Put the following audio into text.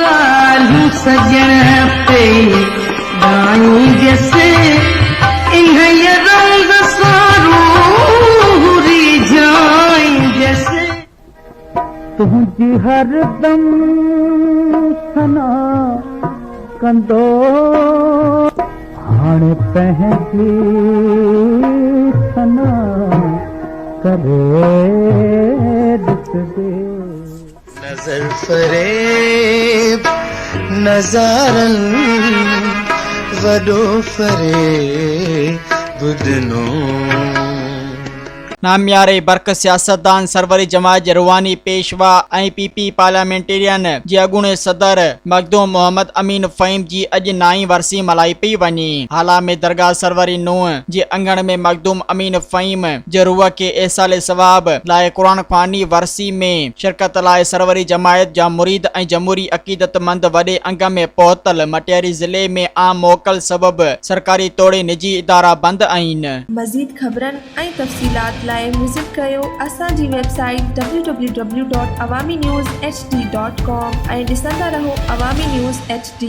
गालू सजन पे गाई जैसे इन्हें रंग सारू जाई जैसे तुझी हर दम सना कंदो हाण पंहिंजी सना करे ॾिसजे नज़र फरेब नज़ारन वॾो फरेब ॿुधनो नामियारे बर्क सियासतदान सरवरी जमात जे रुहानी पेशवा ऐं पीपी पार्लियामेंटेरियन जे अॻूणे सदर मखदूम मोहम्मद अमीन फ़हीम जी अॼु 9वीं वरसी मल्हाई पई वञे। हाला में दरगाह सरवरी नूह जे अंगण में मखदूम अमीन फ़हीम जे रूह खे एसाले सवाब लाइ क़ुरान ख़्वानी वरसी में शिरकत लाइ सरवरी जमायत जा मुरीद ऐं जमहूरी अक़ीदतमंद वॾे अंग में पहुतल। मटियारी ज़िले में आम मोकल सबब सरकारी तोड़े निजी इदारा बंद आहिनि। मज़ीद ख़बरनि ऐं तफ़सीलात लाइ विज़िट कयो असांजी वेबसाइट www.awamiNewsHD.com ऐं ॾिसंदा रहो अवामी न्यूज़ HD।